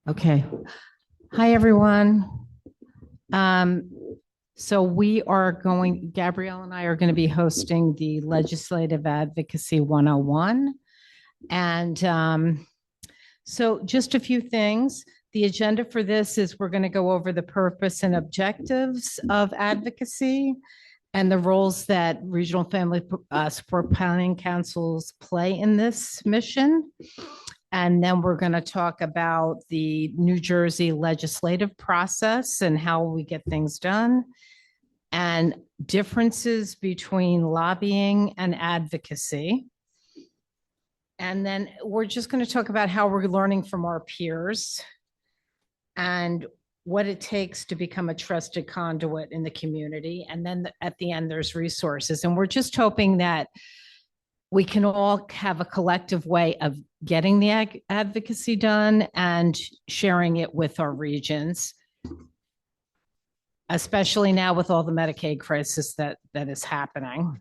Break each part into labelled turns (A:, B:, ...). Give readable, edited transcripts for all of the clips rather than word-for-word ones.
A: Okay. Hi, everyone. Um, so Gabrielle and I are going to be hosting the Legislative Advocacy 101. And so just a few things. The agenda for this is we're going to go over the purpose and objectives of advocacy and the roles that regional family support planning councils play in this mission. And then we're going to talk about the New Jersey legislative process and how we get things done and differences between lobbying and advocacy. And then we're just going to talk about how we're learning from our peers and what it takes to become a trusted conduit in the community. And then at the end, there's resources. And we're just hoping that we can all have a collective way of getting the advocacy done and sharing it with our regions, especially now with all the Medicaid crisis that is happening.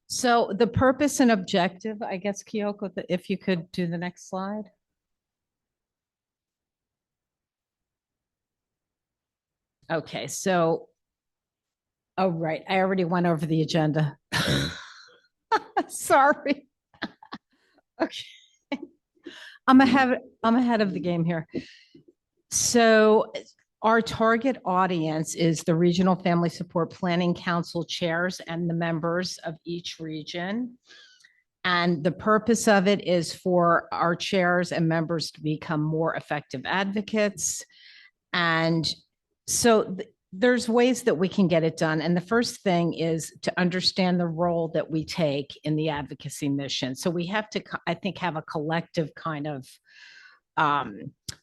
A: So the purpose and objective, I guess, Kyoko, if you could do the next slide. Okay, so, oh, right, I already went over the agenda. Sorry. Okay. I'm ahead of the game here. So our target audience is the Regional Family Support Planning Council chairs and the members of each region. And the purpose of it is for our chairs and members to become more effective advocates. And so there's ways that we can get it done. And the first thing is to understand the role that we take in the advocacy mission. So we have to, I think, have a collective kind of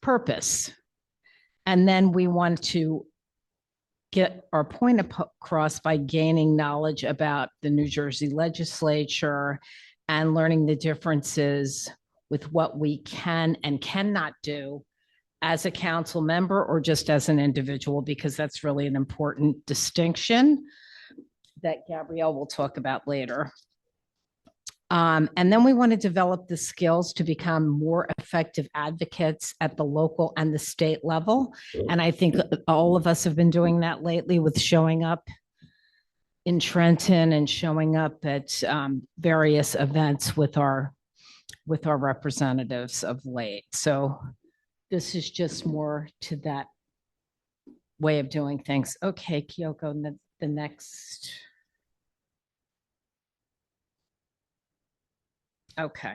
A: purpose. And then we want to get our point across by gaining knowledge about the New Jersey legislature and learning the differences with what we can and cannot do as a council member or just as an individual, because that's really an important distinction that Gabrielle will talk about later. And then we want to develop the skills to become more effective advocates at the local and the state level. And I think all of us have been doing that lately with showing up in Trenton and showing up at various events with our representatives of late. So this is just more to that way of doing things. Okay, Kyoko, the next. Okay,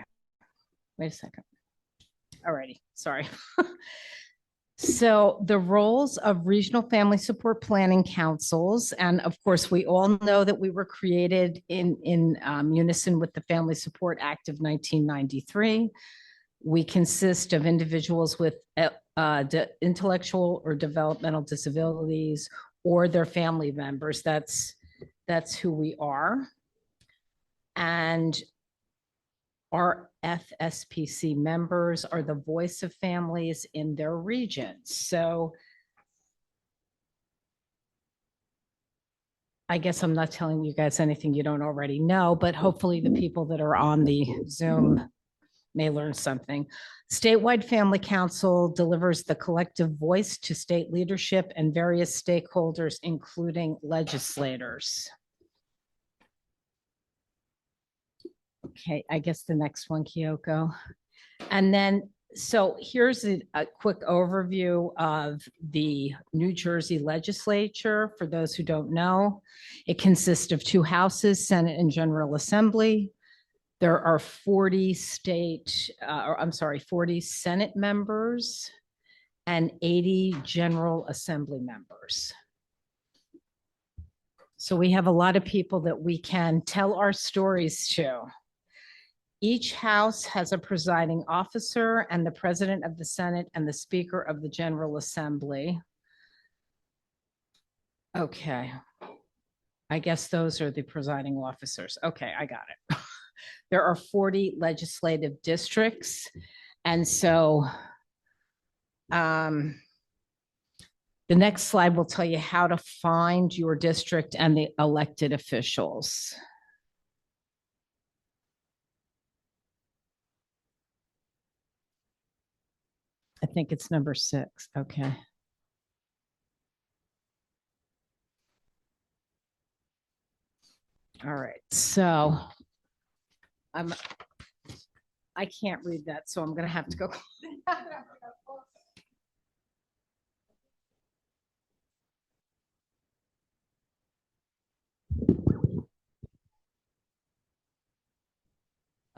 A: wait a second. Alrighty, sorry. So the roles of regional family support planning councils, and of course, we all know that we were created in unison with the Family Support Act of 1993. We consist of individuals with intellectual or developmental disabilities or their family members. That's who we are. And our RFSPC members are the voice of families in their regions. So I guess I'm not telling you guys anything you don't already know, but hopefully the people that are on the Zoom may learn something. Statewide Family Council delivers the collective voice to state leadership and various stakeholders, including legislators. Okay, I guess the next one, Kyoko. And then, so here's a quick overview of the New Jersey legislature. For those who don't know, it consists of two houses, Senate and General Assembly. There are 40 40 Senate members and 80 General Assembly members. So we have a lot of people that we can tell our stories to. Each house has a presiding officer and the president of the Senate and the speaker of the General Assembly. Okay. I guess those are the presiding officers. Okay, I got it. There are 40 legislative districts. And so the next slide will tell you how to find your district and the elected officials. I think it's number 6. Okay. All right. So I can't read that, so I'm going to have to go.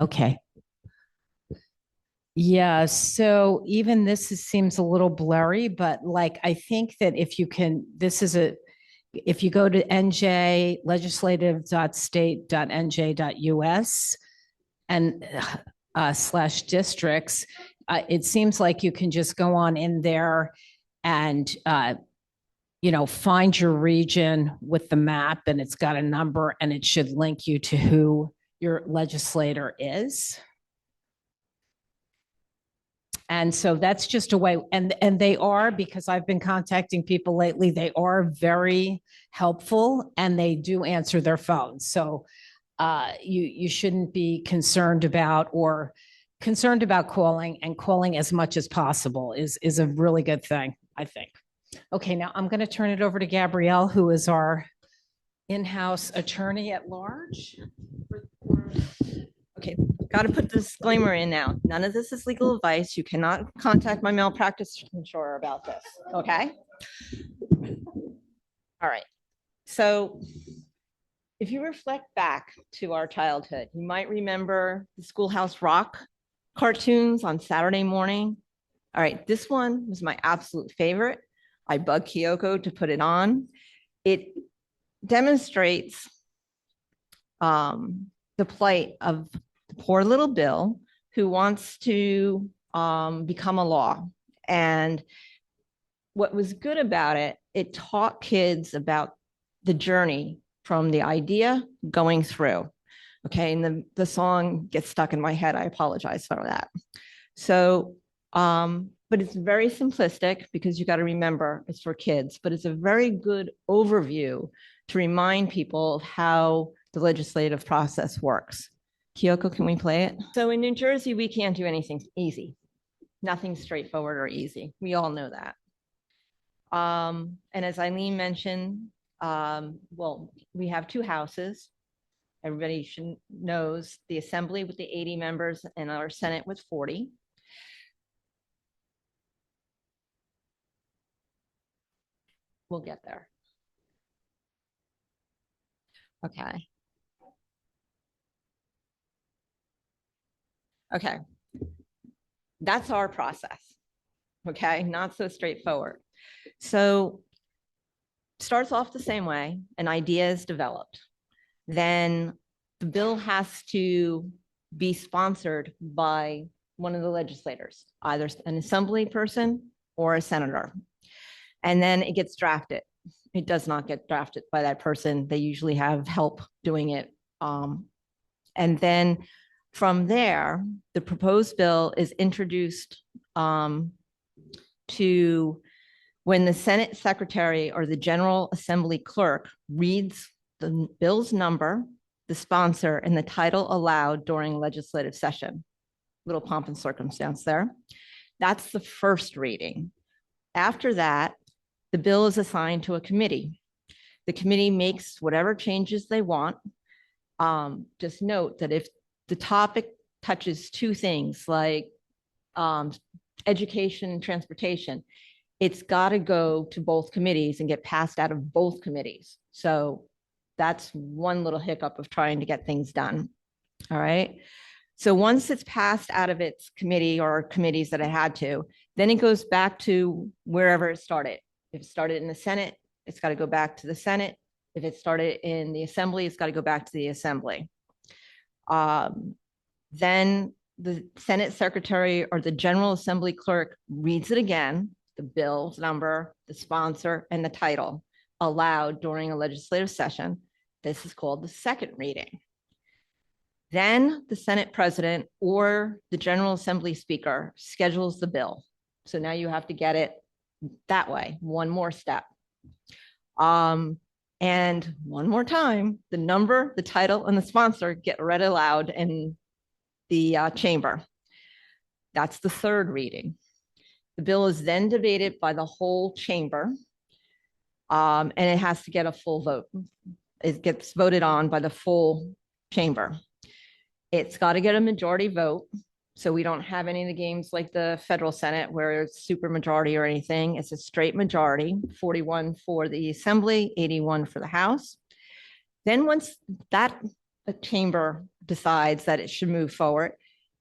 A: Okay. Yeah, so even seems a little blurry, but like I think that if you can, if you go to NJ legislative.state.nj.us and /districts, it seems like you can just go on in there and find your region with the map, and it's got a number, and it should link you to who your legislator is. And so that's just a way, and they are, because I've been contacting people lately, they are very helpful and they do answer their phones. So you shouldn't be concerned about calling as much as possible is a really good thing, I think. Okay, now I'm going to turn it over to Gabrielle, who is our in-house attorney at large.
B: Okay, got to put the disclaimer in now. None of this is legal advice. You cannot contact my malpractice insurer about this, okay? All right, so if you reflect back to our childhood, you might remember the Schoolhouse Rock cartoons on Saturday morning. All right, this one was my absolute favorite. I bugged Kyoko to put it on. It demonstrates the plight of the poor little Bill who wants to become a law. And what was good about it, it taught kids about the journey from the idea going through. Okay, and the song gets stuck in my head. I apologize for that. So, but it's very simplistic because you got to remember it's for kids, but it's a very good overview to remind people of how the legislative process works. Kyoko, can we play it? So in New Jersey, we can't do anything easy. Nothing straightforward or easy. We all know that. And as Eileen mentioned, well, we have 2 houses. Everybody knows the Assembly with the 80 members and our Senate with 40. We'll get there. Okay. Okay. That's our process. Okay, not so straightforward. So starts off the same way. An idea is developed. Then the bill has to be sponsored by one of the legislators, either an assembly person or a senator. And then it gets drafted. It does not get drafted by that person. They usually have help doing it. And then from there, the proposed bill is introduced to when the Senate secretary or the General Assembly clerk reads the bill's number, the sponsor, and the title aloud during legislative session. Little pomp and circumstance there. That's the first reading. After that, the bill is assigned to a committee. The committee makes whatever changes they want. Just note that if the topic touches 2 things like education and transportation, it's got to go to both committees and get passed out of both committees. So that's one little hiccup of trying to get things done. All right. So once it's passed out of its committee or committees that it had to, then it goes back to wherever it started. If it started in the Senate, it's got to go back to the Senate. If it started in the Assembly, it's got to go back to the Assembly. Then the Senate secretary or the General Assembly clerk reads it again, the bill's number, the sponsor, and the title aloud during a legislative session. This is called the second reading. Then the Senate president or the General Assembly speaker schedules the bill. So now you have to get it that way, one more step. And one more time, the number, the title, and the sponsor get read aloud in the chamber. That's the third reading. The bill is then debated by the whole chamber, and it has to get a full vote. It gets voted on by the full chamber. It's got to get a majority vote. So we don't have any of the games like the federal Senate where it's super majority or anything. It's a straight majority, 41 for the Assembly, 81 for the House. Then once that chamber decides that it should move forward,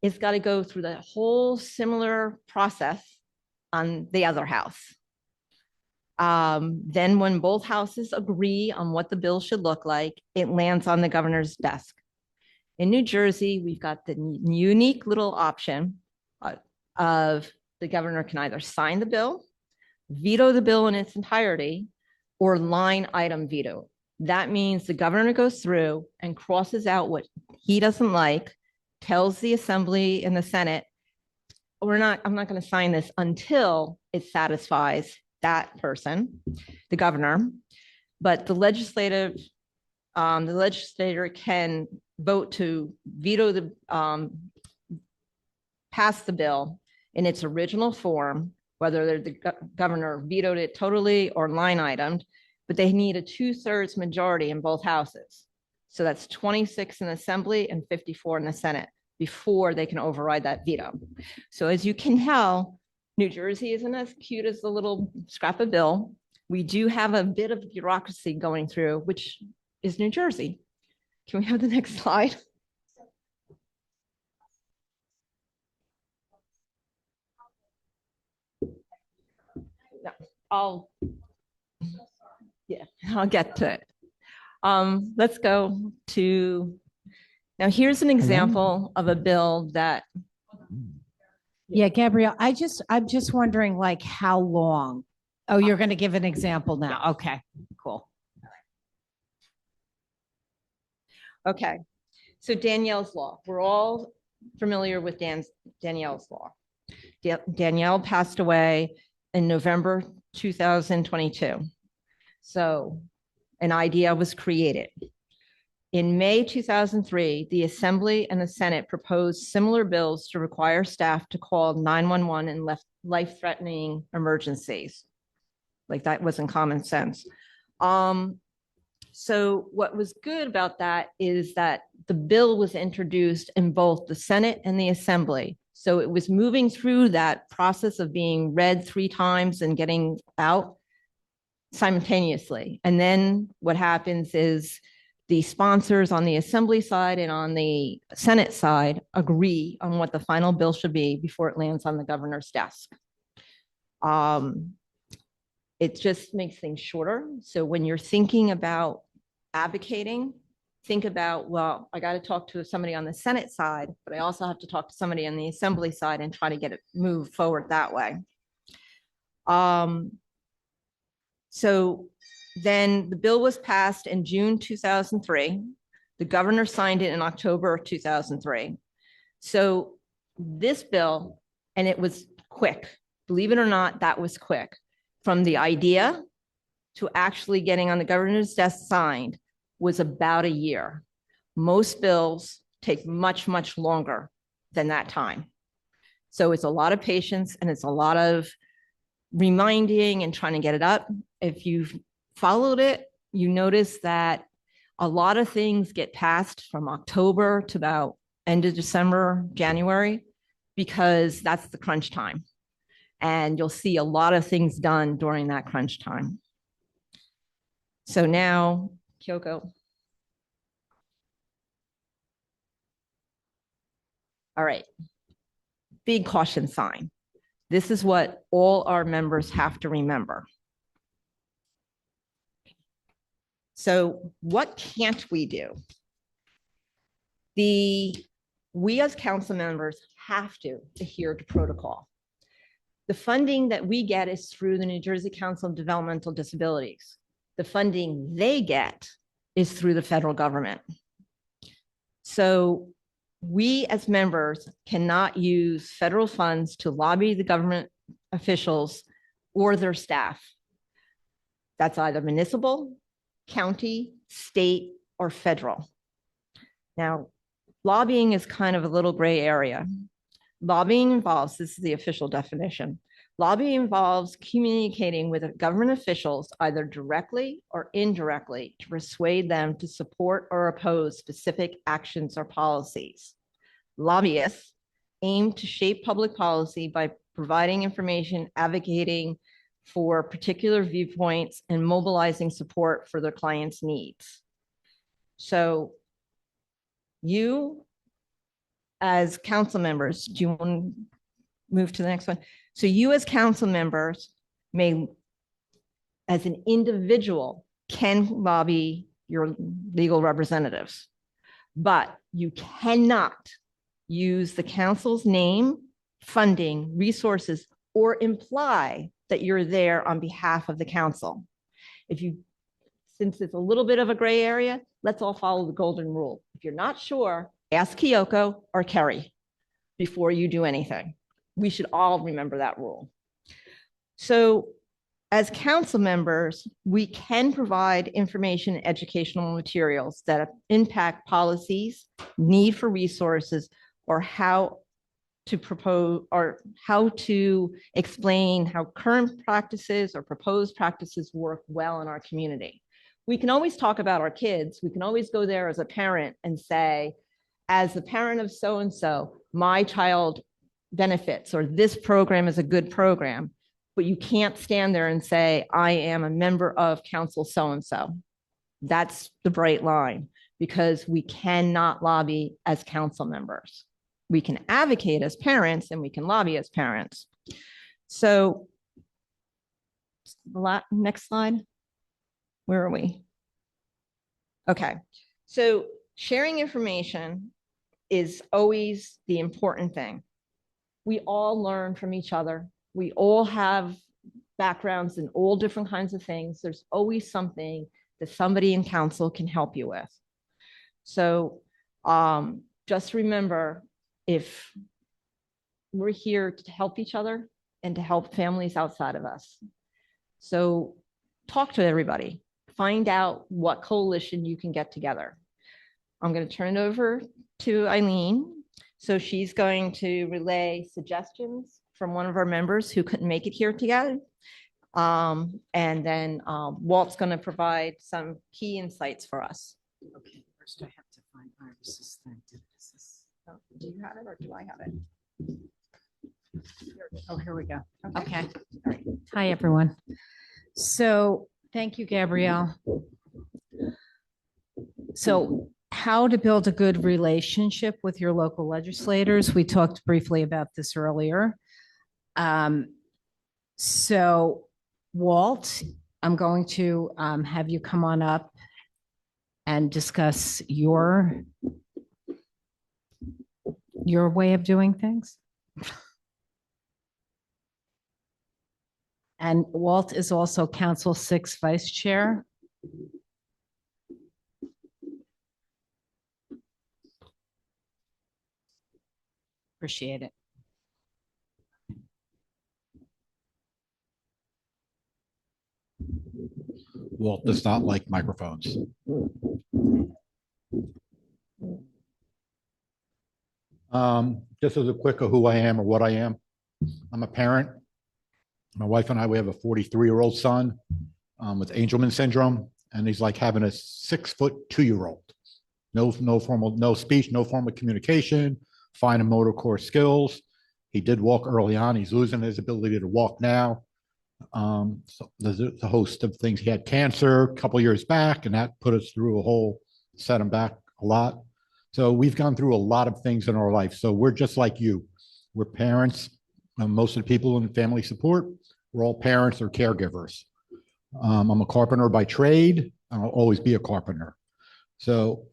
B: it's got to go through the whole similar process on the other house. Then when both houses agree on what the bill should look like, it lands on the governor's desk. In New Jersey, we've got the unique little option of the governor can either sign the bill, veto the bill in its entirety, or line item veto. That means the governor goes through and crosses out what he doesn't like, tells the Assembly and the Senate, I'm not going to sign this until it satisfies that person, the governor. But the legislator can vote to veto the pass the bill in its original form, whether the governor vetoed it totally or line itemed, but they need a 2/3 majority in both houses. So that's 26 in the Assembly and 54 in the Senate before they can override that veto. So as you can tell, New Jersey isn't as cute as the little scrap of bill. We do have a bit of bureaucracy going through, which is New Jersey. Can we have the next slide? No, I'll get to it. Let's go to, now here's an example of a bill that.
A: Yeah, Gabrielle, I'm just wondering like how long? Oh, you're going to give an example now. Okay, cool.
B: Okay, so Danielle's Law. We're all familiar with Danielle's Law. Danielle passed away in November 2022. So an idea was created. In May 2003, the Assembly and the Senate proposed similar bills to require staff to call 911 in life-threatening emergencies. Like that wasn't common sense. So what was good about that is that the bill was introduced in both the Senate and the Assembly. So it was moving through that process of being read 3 times and getting out simultaneously. And then what happens is the sponsors on the Assembly side and on the Senate side agree on what the final bill should be before it lands on the governor's desk. It just makes things shorter. So when you're thinking about advocating, think about, well, I got to talk to somebody on the Senate side, but I also have to talk to somebody on the Assembly side and try to get it moved forward that way. So then the bill was passed in June 2003. The governor signed it in October 2003. So this bill, and it was quick, believe it or not, that was quick. From the idea to actually getting on the governor's desk signed was about a year. Most bills take much, much longer than that time. So it's a lot of patience and it's a lot of reminding and trying to get it up. If you've followed it, you notice that a lot of things get passed from October to about end of December, January, because that's the crunch time. And you'll see a lot of things done during that crunch time. So now, Kyoko. All right, big caution sign. This is what all our members have to remember. So what can't we do? We as council members have to adhere to protocol. The funding that we get is through the New Jersey Council of Developmental Disabilities. The funding they get is through the federal government. So we as members cannot use federal funds to lobby the government officials or their staff. That's either municipal, county, state, or federal. Now, lobbying is kind of a little gray area. Lobbying involves, this is the official definition, Lobbying involves communicating with government officials, either directly or indirectly, to persuade them to support or oppose specific actions or policies. Lobbyists aim to shape public policy by providing information, advocating for particular viewpoints, and mobilizing support for their clients' needs. So you, as council members, do you want to move to the next one? So you as council members may, as an individual, can lobby your legal representatives, but you cannot use the council's name, funding, resources, or imply that you're there on behalf of the council. Since it's a little bit of a gray area, let's all follow the golden rule. If you're not sure, ask Kyoko or Kerry before you do anything. We should all remember that rule. So as council members, we can provide information and educational materials that impact policies, need for resources, or how to propose or how to explain how current practices or proposed practices work well in our community. We can always talk about our kids. We can always go there as a parent and say, as the parent of so-and-so, my child benefits, or this program is a good program, but you can't stand there and say, I am a member of council so-and-so. That's the bright line, because we cannot lobby as council members. We can advocate as parents and we can lobby as parents. So next slide. Where are we? Okay. So sharing information is always the important thing. We all learn from each other. We all have backgrounds in all different kinds of things. There's always something that somebody in council can help you with. So just remember, if we're here to help each other and to help families outside of us. So talk to everybody, find out what coalition you can get together. I'm going to turn it over to Eileen. So she's going to relay suggestions from one of our members who couldn't make it here together. And then Walt's going to provide some key insights for us.
A: Okay, first I have to find Iris's thing.
B: Do you have it or do I have it?
A: Oh, here we go. Okay. All right. Hi, everyone. So thank you, Gabrielle. So how to build a good relationship with your local legislators. We talked briefly about this earlier. So Walt, I'm going to have you come on up and discuss your way of doing things. And Walt is also Council 6 Vice Chair. Appreciate it.
C: Walt does not like microphones. Just as a quick of who I am or what I am, I'm a parent. My wife and I, we have a 43-year-old son with Angelman syndrome, and he's like having a 6-foot 2-year-old. No speech, no formal communication, fine and motor core skills. He did walk early on. He's losing his ability to walk now. So there's a host of things. He had cancer a couple years back, and that put us through set him back a lot. So we've gone through a lot of things in our life. So we're just like you. We're parents. Most of the people in family support, we're all parents or caregivers. I'm a carpenter by trade. I'll always be a carpenter. So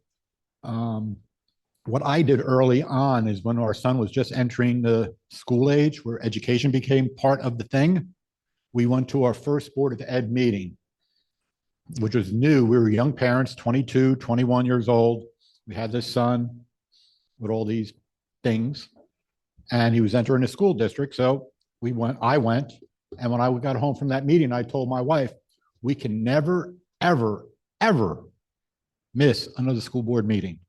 C: what I did early on is when our son was just entering the school age, where education became part of the thing, we went to our first Board of Ed meeting, which was new. We were young parents, 22, 21 years old. We had this son with all these things, and he was entering the school district. So I went, and when I got home from that meeting, I told my wife, we can never, ever, ever miss another school board meeting,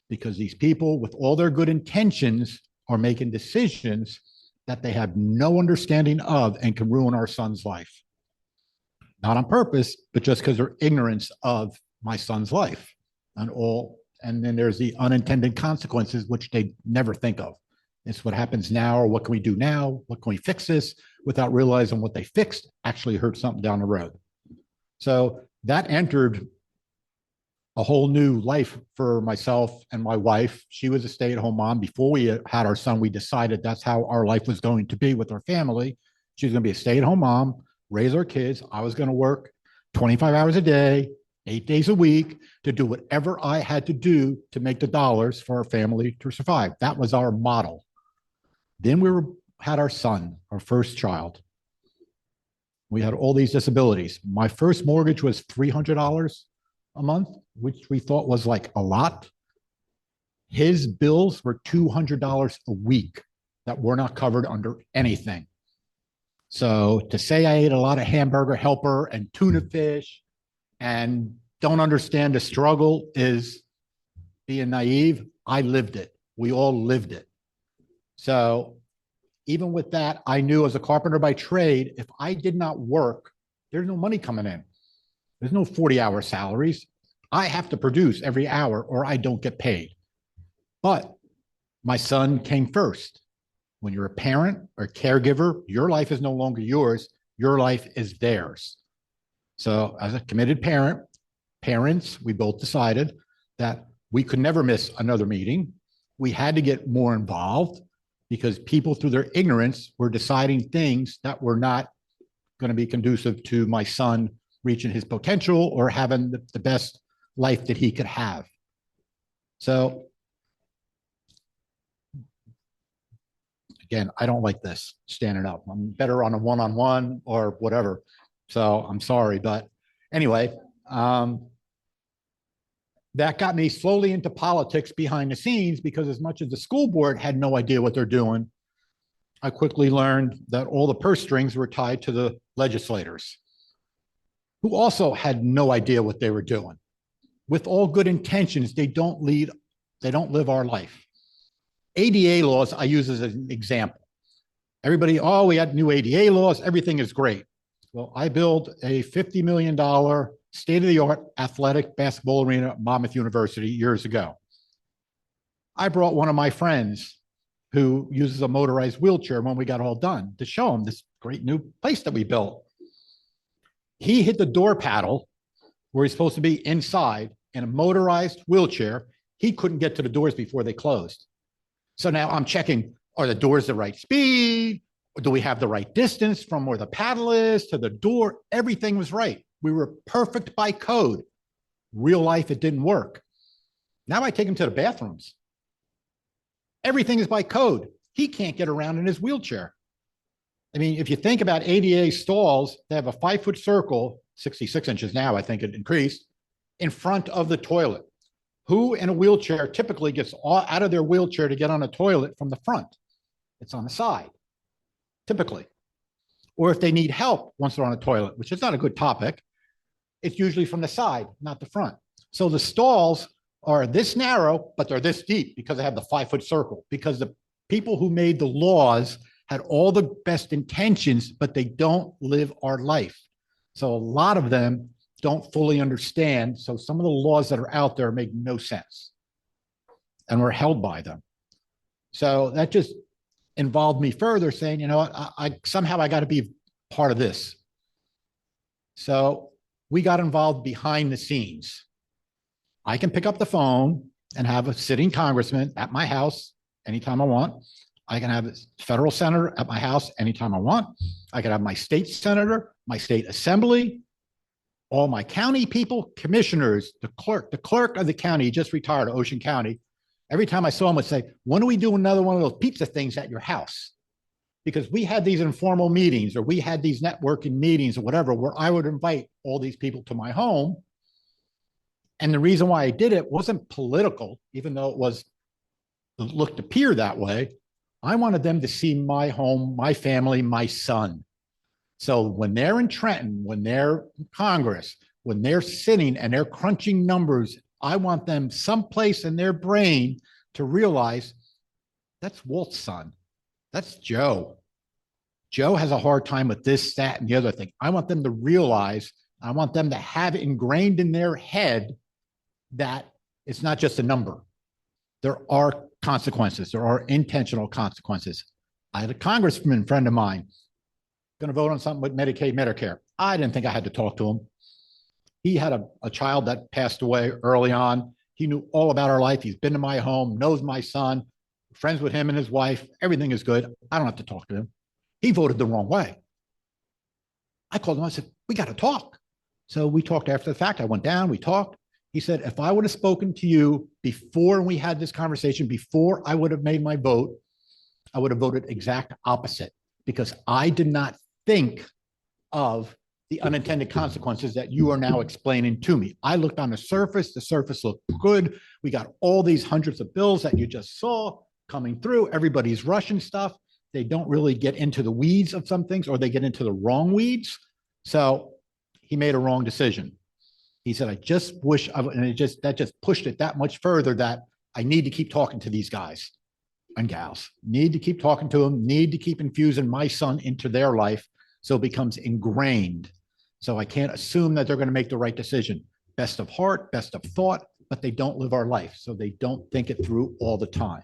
C: because these people with all their good intentions are making decisions that they have no understanding of and can ruin our son's life. Not on purpose, but just because they're ignorance of my son's life and all. And then there's the unintended consequences, which they never think of. It's what happens now, or what can we do now? What can we fix this, without realizing what they fixed actually hurt something down the road. So that entered a whole new life for myself and my wife. She was a stay-at-home mom. Before we had our son, we decided that's how our life was going to be with our family. She was going to be a stay-at-home mom, raise our kids. I was going to work 25 hours a day, 8 days a week, to do whatever I had to do to make the dollars for our family to survive. That was our model. Then had our son, our first child. We had all these disabilities. My first mortgage was $300 a month, which we thought was like a lot. His bills were $200 a week that were not covered under anything. So to say I ate a lot of hamburger helper and tuna fish and don't understand the struggle is being naive. I lived it. We all lived it. So even with that, I knew as a carpenter by trade, if I did not work, there's no money coming in. There's no 40-hour salaries. I have to produce every hour or I don't get paid. But my son came first. When you're a parent or caregiver, your life is no longer yours. Your life is theirs. So as a committed parents, we both decided that we could never miss another meeting. We had to get more involved because people, through their ignorance, were deciding things that were not going to be conducive to my son reaching his potential or having the best life that he could have. So again, I don't like this standing up. I'm better on a one-on-one or whatever. So I'm sorry, but anyway, that got me slowly into politics behind the scenes, because as much as the school board had no idea what they're doing, I quickly learned that all the purse strings were tied to the legislators, who also had no idea what they were doing. With all good intentions, they don't live our life. ADA laws I use as an example. Everybody, oh, we had new ADA laws, everything is great. Well, I built a $50 million state-of-the-art athletic basketball arena at Monmouth University years ago. I brought one of my friends who uses a motorized wheelchair when we got all done to show him this great new place that we built. He hit the door paddle where he's supposed to be inside in a motorized wheelchair. He couldn't get to the doors before they closed. So now I'm checking, are the doors the right speed? Or do we have the right distance from where the paddle is to the door? Everything was right. We were perfect by code. Real life, it didn't work. Now I take him to the bathrooms. Everything is by code. He can't get around in his wheelchair. I mean, if you think about ADA stalls, they have a 5-foot circle, 66 inches now, I think it increased, in front of the toilet. Who in a wheelchair typically gets out of their wheelchair to get on a toilet from the front? It's on the side, typically. Or if they need help once they're on a toilet, which is not a good topic, it's usually from the side, not the front. So the stalls are this narrow, but they're this deep because they have the 5-foot circle, because the people who made the laws had all the best intentions, but they don't live our life. So a lot of them don't fully understand. So some of the laws that are out there make no sense, and we're held by them. So that just involved me further saying, you know what, I somehow I got to be part of this. So we got involved behind the scenes. I can pick up the phone and have a sitting congressman at my house anytime I want. I can have a federal senator at my house anytime I want. I can have my state senator, my state assembly, all my county people, commissioners, the clerk of the county, just retired, Ocean County. Every time I saw him, I would say, when do we do another one of those pizza things at your house? Because we had these informal meetings, or we had these networking meetings or whatever, where I would invite all these people to my home. And the reason why I did it wasn't political, even though it looked appear that way. I wanted them to see my home, my family, my son. So when they're in Trenton, when they're in Congress, when they're sitting and they're crunching numbers, I want them someplace in their brain to realize that's Walt's son. That's Joe. Joe has a hard time with this, that, and the other thing. I want them to realize, I want them to have ingrained in their head that it's not just a number. There are consequences. There are intentional consequences. I had a congressman friend of mine going to vote on something with Medicaid, Medicare. I didn't think I had to talk to him. He had a child that passed away early on. He knew all about our life. He's been to my home, knows my son, friends with him and his wife. Everything is good. I don't have to talk to him. He voted the wrong way. I called him. I said, we got to talk. So we talked after the fact. I went down, we talked. He said, if I would have spoken to you before we had this conversation, before I would have made my vote, I would have voted exact opposite because I did not think of the unintended consequences that you are now explaining to me. I looked on the surface looked good. We got all these hundreds of bills that you just saw coming through. Everybody's rushing stuff. They don't really get into the weeds of some things, or they get into the wrong weeds. So he made a wrong decision. He said, I just wish, and that just pushed it that much further that I need to keep talking to these guys and gals, need to keep talking to them, need to keep infusing my son into their life so it becomes ingrained. So I can't assume that they're going to make the right decision. Best of heart, best of thought, but they don't live our life. So they don't think it through all the time.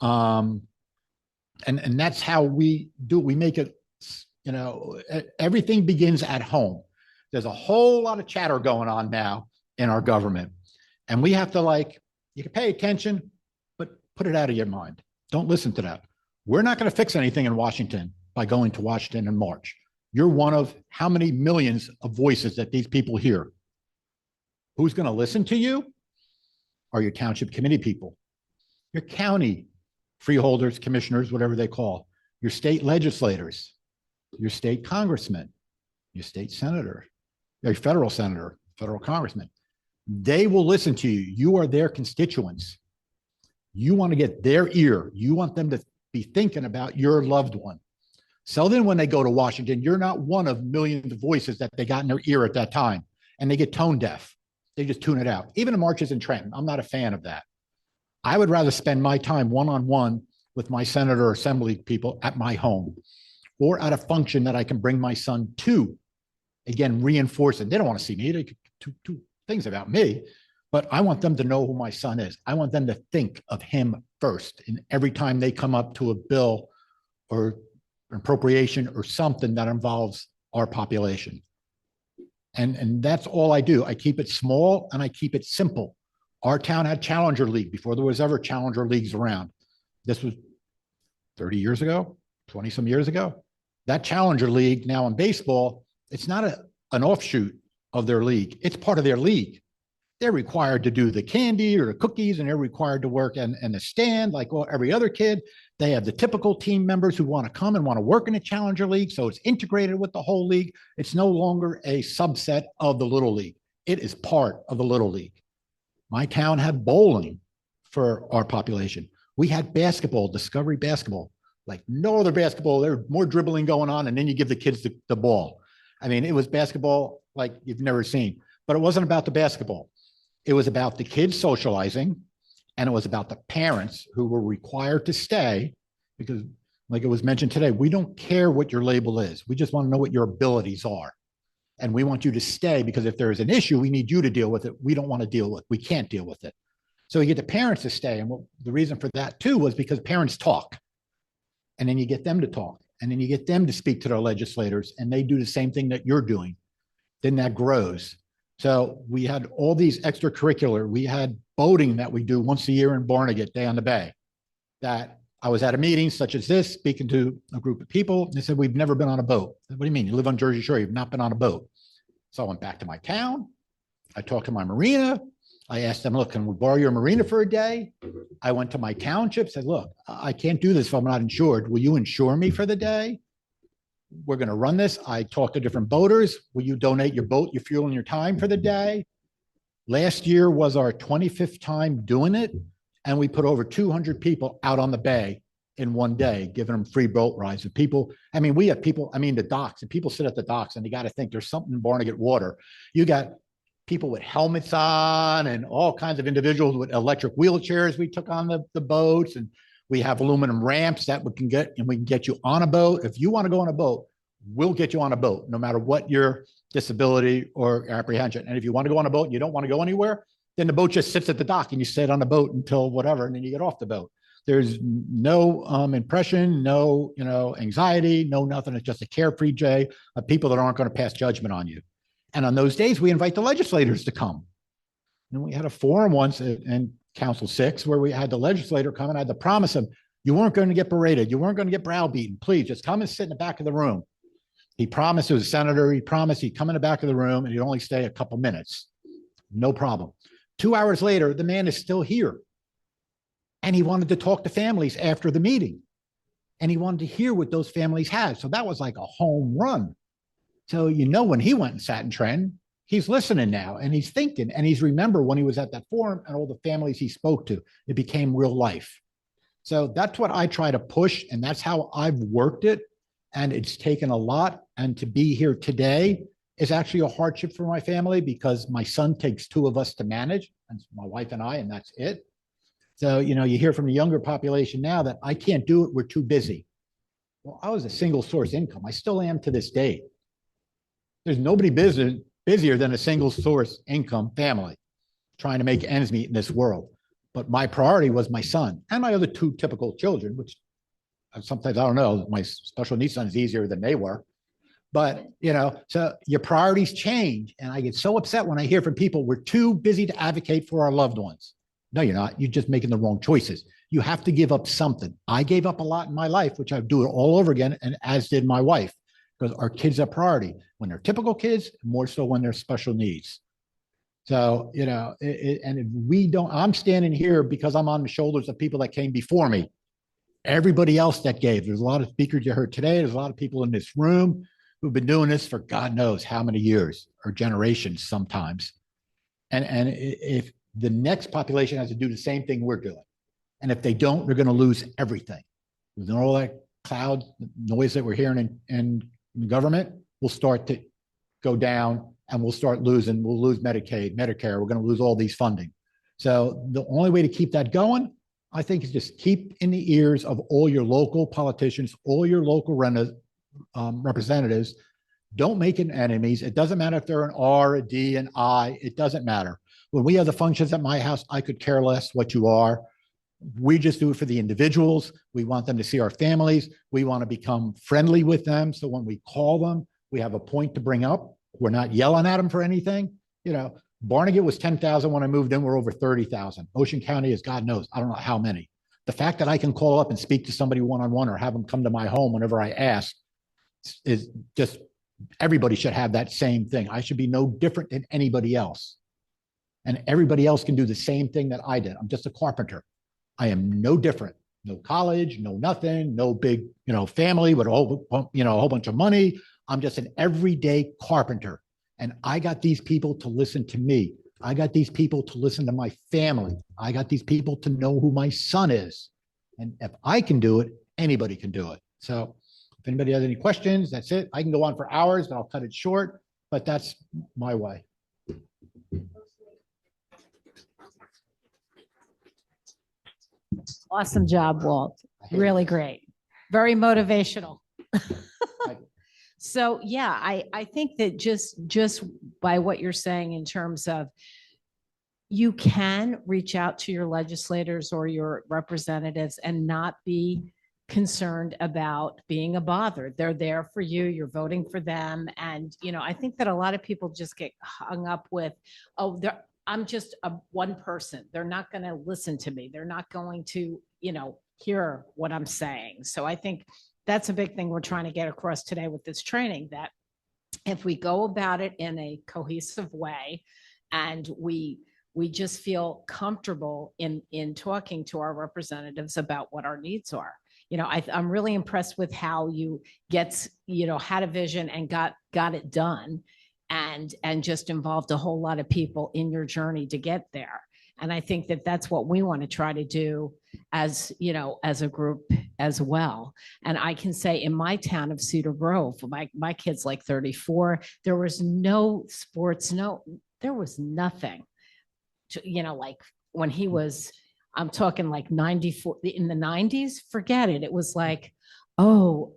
C: And that's how we do. We make it, everything begins at home. There's a whole lot of chatter going on now in our government. And we have to you can pay attention, but put it out of your mind. Don't listen to that. We're not going to fix anything in Washington by going to Washington in March. You're one of how many millions of voices that these people hear? Who's going to listen to you? Are your township committee people, your county freeholders, commissioners, whatever they call, your state legislators, your state congressman, your state senator, your federal senator, federal congressman. They will listen to you. You are their constituents. You want to get their ear. You want them to be thinking about your loved one. So then when they go to Washington, you're not one of millions of voices that they got in their ear at that time, and they get tone deaf. They just tune it out. Even the marches in Trenton, I'm not a fan of that. I would rather spend my time one-on-one with my senator or assembly people at my home or at a function that I can bring my son to. Again, reinforce it. They don't want to see me. They could two things about me, but I want them to know who my son is. I want them to think of him first. And every time they come up to a bill or an appropriation or something that involves our population. And that's all I do. I keep it small and I keep it simple. Our town had Challenger League before there was ever Challenger Leagues around. This was 30 years ago, 20 some years ago. That Challenger League now in baseball, it's not an offshoot of their league. It's part of their league. They're required to do the candy or the cookies, and they're required to work in the stand like every other kid. They have the typical team members who want to come and want to work in a Challenger League. So it's integrated with the whole league. It's no longer a subset of the Little League. It is part of the Little League. My town had bowling for our population. We had basketball, Discovery basketball, like no other basketball. There was more dribbling going on, and then you give the kids the ball. I mean, it was basketball like you've never seen, but it wasn't about the basketball. It was about the kids socializing, and it was about the parents who were required to stay because, like it was mentioned today, we don't care what your label is. We just want to know what your abilities are. And we want you to stay because if there is an issue, we need you to deal with it. We don't want to deal with it. We can't deal with it. So you get the parents to stay. And the reason for that too was because parents talk. And then you get them to talk. And then you get them to speak to their legislators, and they do the same thing that you're doing. Then that grows. So we had all these extracurricular. We had boating that we do once a year in Barnegat, Day on the Bay. That I was at a meeting such as this, speaking to a group of people. And they said, we've never been on a boat. I said, what do you mean? You live on Jersey Shore. You've not been on a boat. So I went back to my town. I talked to my marina. I asked them, look, can we borrow your marina for a day? I went to my township, said, look, I can't do this if I'm not insured. Will you insure me for the day? We're going to run this. I talked to different boaters. Will you donate your boat, your fuel, and your time for the day? Last year was our 25th time doing it. And we put over 200 people out on the bay in one day, giving them free boat rides. And people, I mean, we have people, I mean, the docks, and people sit at the docks, and you got to think there's something in Barnegat water. You got people with helmets on and all kinds of individuals with electric wheelchairs. We took on the boats, and We have aluminum ramps that we can get you on a boat. If you want to go on a boat, we'll get you on a boat, no matter what your disability or apprehension. And if you want to go on a boat and you don't want to go anywhere, then the boat just sits at the dock and you sit on the boat until whatever, and then you get off the boat. There's no impression, no anxiety, no nothing. It's just a carefree day of people that aren't going to pass judgment on you. And on those days, we invite the legislators to come. And we had a forum once in Council 6 where we had the legislator come, and I had to promise him, you weren't going to get berated. You weren't going to get browbeaten. Please just come and sit in the back of the room. He promised, it was a senator. He promised he'd come in the back of the room and he'd only stay a couple minutes. No problem. 2 hours later, the man is still here. And he wanted to talk to families after the meeting. And he wanted to hear what those families had. So that was like a home run. So, when he went and sat in Trenton, he's listening now and he's thinking, and he's remember when he was at that forum and all the families he spoke to, it became real life. So that's what I try to push. And that's how I've worked it. And it's taken a lot. And to be here today is actually a hardship for my family because my son takes 2 of us to manage, and my wife and I, and that's it. So, you hear from the younger population now that I can't do it. We're too busy. Well, I was a single source income. I still am to this day. There's nobody busier than a single source income family trying to make ends meet in this world. But my priority was my son and my other 2 typical children, which sometimes I don't know, my special needs son is easier than they were. But, so your priorities change. And I get so upset when I hear from people, we're too busy to advocate for our loved ones. No, you're not. You're just making the wrong choices. You have to give up something. I gave up a lot in my life, which I do it all over again, and as did my wife, because our kids are priority when they're typical kids, more so when they're special needs. So, and if we don't, I'm standing here because I'm on the shoulders of people that came before me. Everybody else that gave. There's a lot of speakers you heard today. There's a lot of people in this room who've been doing this for God knows how many years or generations sometimes. And if the next population has to do the same thing we're doing. And if they don't, they're going to lose everything. All that cloud noise that we're hearing in government will start to go down, and we'll lose Medicaid, Medicare. We're going to lose all these funding. So the only way to keep that going, I think, is just keep in the ears of all your local politicians, all your local representatives. Don't make it enemies. It doesn't matter if they're an R, a D, an I. It doesn't matter. When we have the functions at my house, I could care less what you are. We just do it for the individuals. We want them to see our families. We want to become friendly with them. So when we call them, we have a point to bring up. We're not yelling at them for anything. Barnegat was 10,000 when I moved in. We're over 30,000. Ocean County is God knows, I don't know how many. The fact that I can call up and speak to somebody one-on-one or have them come to my home whenever I ask is just, everybody should have that same thing. I should be no different than anybody else. And everybody else can do the same thing that I did. I'm just a carpenter. I am no different. No college, no nothing, no big, family with a whole bunch of money. I'm just an everyday carpenter. And I got these people to listen to me. I got these people to listen to my family. I got these people to know who my son is. And if I can do it, anybody can do it. So if anybody has any questions, that's it. I can go on for hours, but I'll cut it short. But that's my way.
A: Awesome job, Walt. Really great. Very motivational. So yeah, I think that just by what you're saying in terms of you can reach out to your legislators or your representatives and not be concerned about being a bother. They're there for you. You're voting for them. And, I think that a lot of people just get hung up with, I'm just one person. They're not going to listen to me. They're not going to, hear what I'm saying. So I think that's a big thing we're trying to get across today with this training, that if we go about it in a cohesive way and we just feel comfortable in talking to our representatives about what our needs are. I'm really impressed with how you had a vision and got it done and just involved a whole lot of people in your journey to get there. And I think that that's what we want to try to do as a group as well. And I can say in my town of Cedar Grove, my kid's like 34, there was no sports, there was nothing to, like when he was I'm talking like 94 in the 90s, forget it. It was like, oh,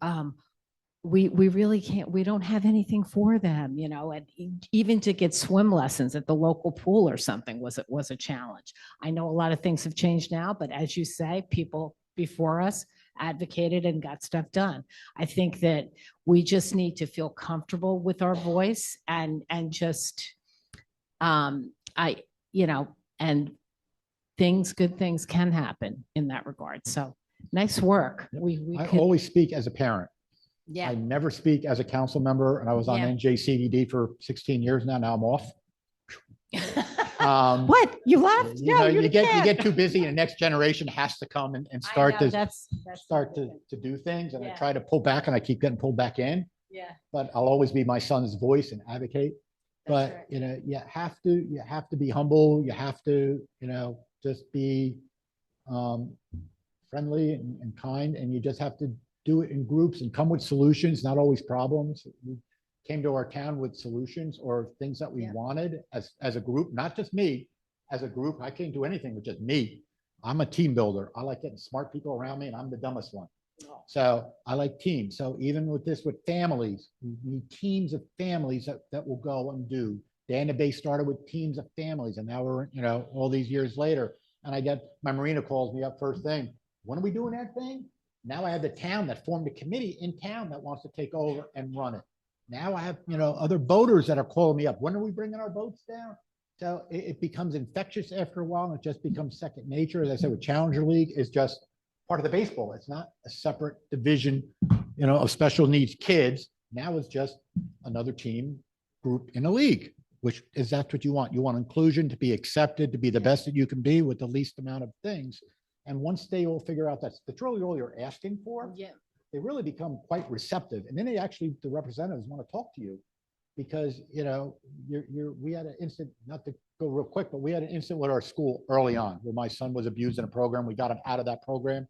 A: we really can't, we don't have anything for them, you know, and even to get swim lessons at the local pool or something was a challenge. I know a lot of things have changed now, but as you say, people before us advocated and got stuff done. I think that we just need to feel comfortable with our voice and just I, you know, and good things can happen in that regard. So nice work. We
C: I
A: could,
C: always speak as a parent.
A: yeah.
C: I never speak as a council member, and I was on
A: Yeah.
C: NJCDD for 16 years now. Now I'm off.
A: What? You left?
C: You
A: No,
C: know,
A: you
C: you
A: can't.
C: get too busy, and the next generation has to come and
A: I
C: start
A: know,
C: to
A: that's
C: to do things. And I
A: Yeah.
C: try to pull back, and I keep getting pulled back in.
A: Yeah.
C: But I'll always be my son's voice and advocate.
A: That's
C: But
A: right.
C: you know, you have to be humble. You have to, you know, just be friendly and kind, and you just have to do it in groups and come with solutions, not always problems. We came to our town with solutions or things that we
A: Yeah.
C: wanted as a group, not just me. As a group, I can't do anything with just me. I'm a team builder. I like getting smart people around me, and I'm the dumbest one. So I like teams. So even with this, with families, we need teams of families that will go and do. Dana Bay started with teams of families, and now we're, you know, all these years later. And I get my Marina calls me up first thing. When are we doing that thing? Now I have the town that formed a committee in town that wants to take over and run it. Now I have, you know, other boaters that are calling me up. When are we bringing our boats down? So it becomes infectious after a while, and it just becomes second nature. As I said, with Challenger League is just part of the baseball. It's not a separate division, you know, of special needs kids. Now it's just another team group in a league, which is that's what you want. You want inclusion, to be accepted, to be the best that you can be with the least amount of things. And once they all figure out that's really all you're asking for,
A: Yeah.
C: they really become quite receptive. And then they actually, the representatives want to talk to you because, you know, we had an incident, not to go real quick, but we had an incident with our school early on where my son was abused in a program. We got him out of that program.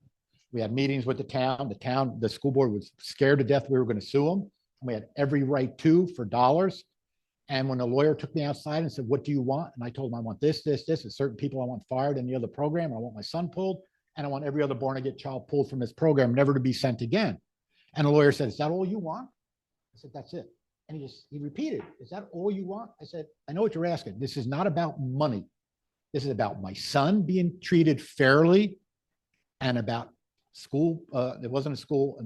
C: We had meetings with the town. The school board was scared to death we were going to sue them. And we had every right to for dollars. And when the lawyer took me outside and said, what do you want? And I told him, I want this, and certain people I want fired in the other program. I want my son pulled. And I want every other born again child pulled from this program, never to be sent again. And the lawyer said, is that all you want? I said, that's it. And he repeated, is that all you want? I said, I know what you're asking. This is not about money. This is about my son being treated fairly and about school. There wasn't a school,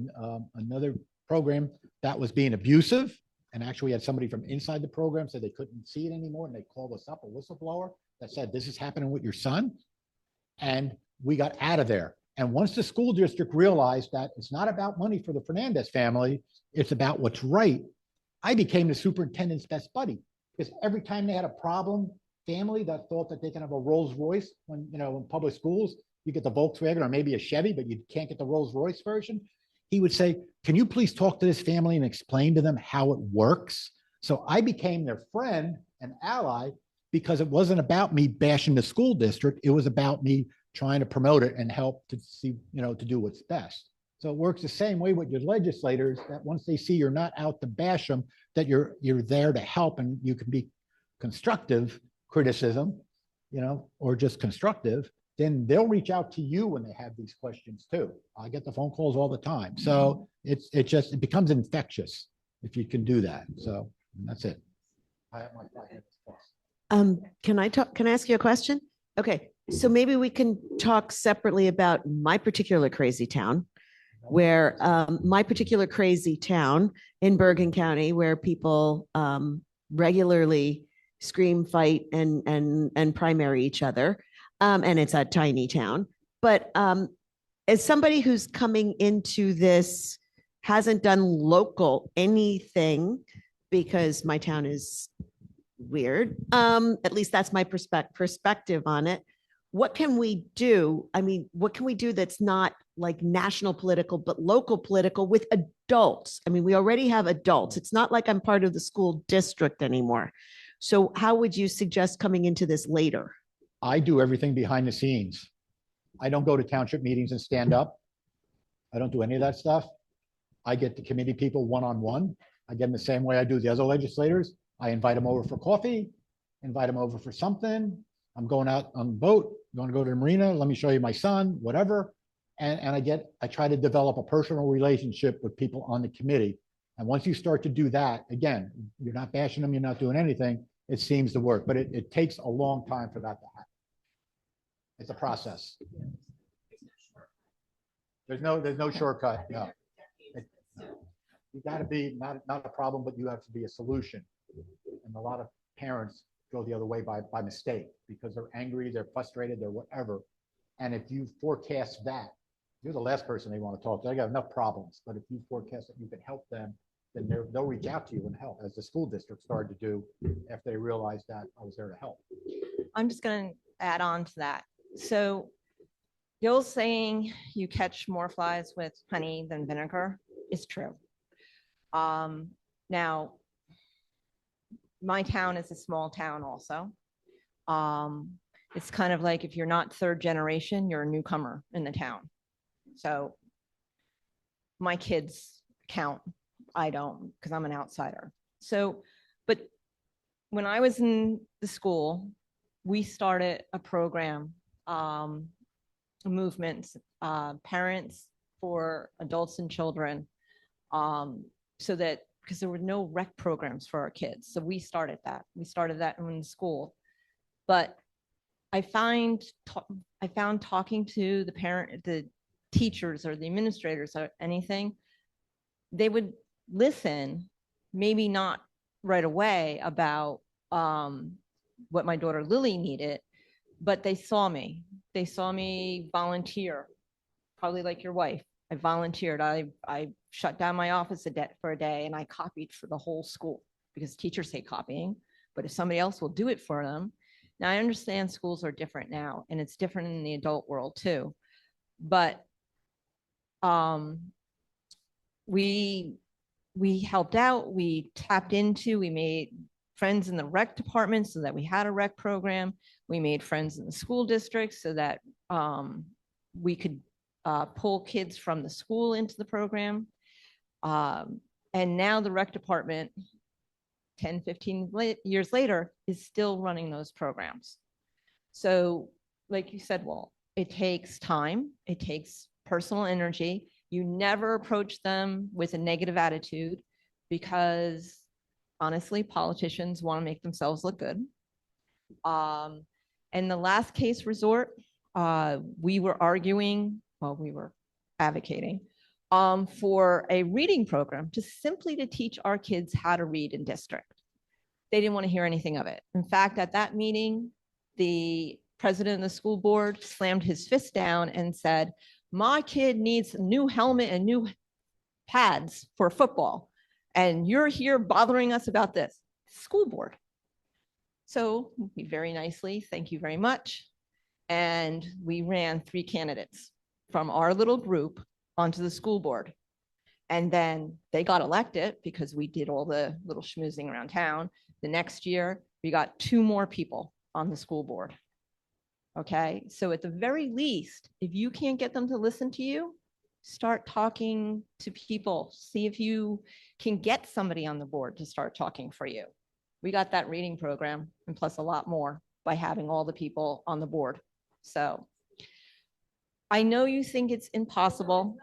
C: another program that was being abusive. And actually we had somebody from inside the program said they couldn't see it anymore. And they called us up, a whistleblower that said, this is happening with your son. And we got out of there. And once the school district realized that it's not about money for the Fernandez family, it's about what's right, I became the superintendent's best buddy because every time they had a problem, family that thought that they can have a Rolls Royce when, you know, in public schools, you get the Volkswagen or maybe a Chevy, but you can't get the Rolls Royce version. He would say, can you please talk to this family and explain to them how it works? So I became their friend and ally because it wasn't about me bashing the school district. It was about me trying to promote it and help to see, you know, to do what's best. So it works the same way with your legislators, that once they see you're not out to bash them, that you're there to help, and you can be constructive criticism, you know, or just constructive, then they'll reach out to you when they have these questions too. I get the phone calls all the time. So it becomes infectious if you can do that. So that's it. I have my 5 minutes plus.
D: Can I ask you a question? Okay, so maybe we can talk separately about my particular crazy town, where my particular crazy town in Bergen County, where people regularly scream, fight, and primary each other, and it's a tiny town. But as somebody who's coming into this, hasn't done local anything because my town is weird. At least that's my perspective on it. What can we do? I mean, what can we do that's not like national political, but local political with adults? I mean, we already have adults. It's not like I'm part of the school district anymore. So how would you suggest coming into this later?
C: I do everything behind the scenes. I don't go to township meetings and stand up. I don't do any of that stuff. I get the committee people one-on-one. I get them the same way I do the other legislators. I invite them over for coffee, invite them over for something. I'm going out on the boat, You want to go to the marina? Let me show you my son, whatever. And I try to develop a personal relationship with people on the committee. And once you start to do that, again, you're not bashing them, you're not doing anything. It seems to work, but it takes a long time for that to happen. It's a process. There's no shortcut. No. You got to be not a problem, but you have to be a solution. And a lot of parents go the other way by mistake because they're angry, they're frustrated, they're whatever. And if you forecast that, you're the last person they want to talk to. They got enough problems, but if you forecast that you can help them, then they'll reach out to you and help, as the school district started to do after they realized that I was there to help.
B: I'm just going to add on to that. So Gil's saying you catch more flies with honey than vinegar is true. Now, my town is a small town also. It's kind of like if you're not third generation, you're a newcomer in the town. So my kids count. I don't, because I'm an outsider. So, but when I was in the school, we started a program, movements, parents for adults and children, so that, because there were no rec programs for our kids. So we started that. We started that in school. But I found talking to the teachers or the administrators or anything, they would listen, maybe not right away about what my daughter Lily needed, but they saw me. They saw me volunteer, probably like your wife. I volunteered. I shut down my office for a day and I copied for the whole school because teachers hate copying, but if somebody else will do it for them. Now I understand schools are different now and it's different in the adult world too, but we helped out, we tapped into, we made friends in the rec department so that we had a rec program. We made friends in the school district so that we could pull kids from the school into the program. And now the rec department, 10, 15 years later, is still running those programs. So like you said, Walt, it takes time, it takes personal energy. You never approach them with a negative attitude because honestly, politicians want to make themselves look good. And the last case resort, we were arguing, well, we were advocating for a reading program to teach our kids how to read in district. They didn't want to hear anything of it. In fact, at that meeting, the president of the school board slammed his fist down and said, my kid needs a new helmet and new pads for football. And you're here bothering us about this. School board. So we very nicely, thank you very much. And we ran 3 candidates from our little group onto the school board. And then they got elected because we did all the little schmoozing around town. The next year, we got 2 more people on the school board. Okay, so at the very least, if you can't get them to listen to you, start talking to people. See if you can get somebody on the board to start talking for you. We got that reading program and plus a lot more by having all the people on the board. So I know you think it's impossible.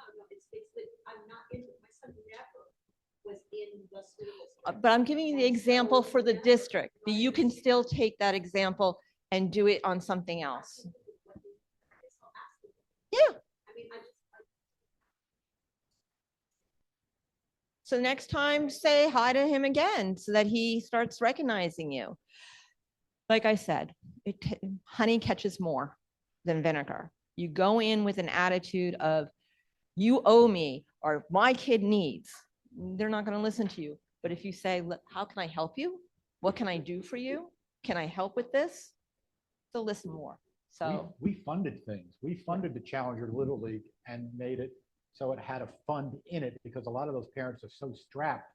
B: But I'm giving you the example for the district, but you can still take that example and do it on something else. Yeah. So next time, say hi to him again so that he starts recognizing you. Like I said, honey catches more than vinegar. You go in with an attitude of, you owe me, or my kid needs. They're not going to listen to you. But if you say, how can I help you? What can I do for you? Can I help with this? They'll listen more. So
C: we funded things. We funded the Challenger Little League and made it so it had a fund in it because a lot of those parents are so strapped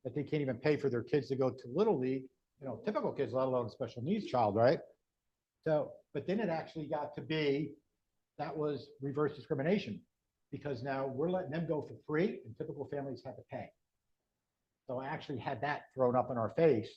C: that they can't even pay for their kids to go to Little League, you know, typical kids, let alone a special needs child, right? So, but then it actually got to be, that was reverse discrimination because now we're letting them go for free and typical families have to pay. So I actually had that thrown up in our face.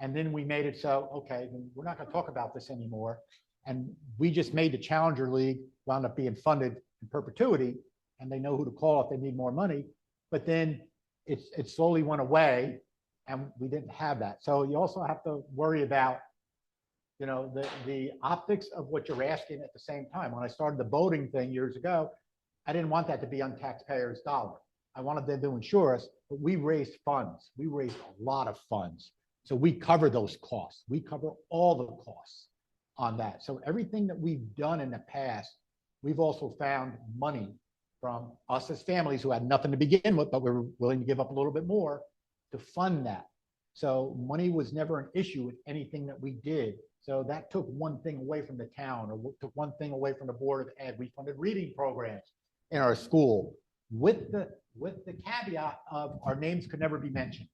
C: And then we made it so, okay, we're not going to talk about this anymore. And we just made the Challenger League, wound up being funded in perpetuity, and they know who to call if they need more money. But then it slowly went away, and we didn't have that. So you also have to worry about, you know, the optics of what you're asking at the same time. When I started the boating thing years ago, I didn't want that to be on taxpayers' dollar. I wanted them to insure us, but we raised funds. We raised a lot of funds. So we cover those costs. We cover all the costs on that. So everything that we've done in the past, we've also found money from us as families who had nothing to begin with, but we were willing to give up a little bit more to fund that. So money was never an issue with anything that we did. So that took one thing away from the town, or took one thing away from the Board of Ed. We funded reading programs in our school with the caveat of our names could never be mentioned.